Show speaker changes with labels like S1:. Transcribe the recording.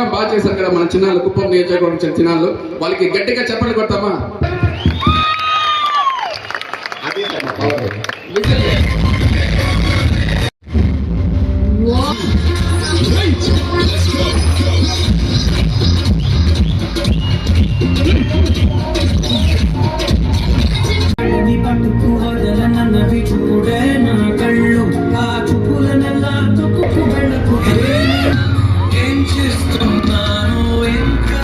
S1: Programme బాగా చేశారు కదా మన చిన్నాళ్ళు, కుప్పం నియోజకవర్గం చిన్నాళ్ళు. వాళ్ళకి గట్టిగా చెప్పండి కొడతామా?
S2: ఏం చేస్తున్నాను ఇంకా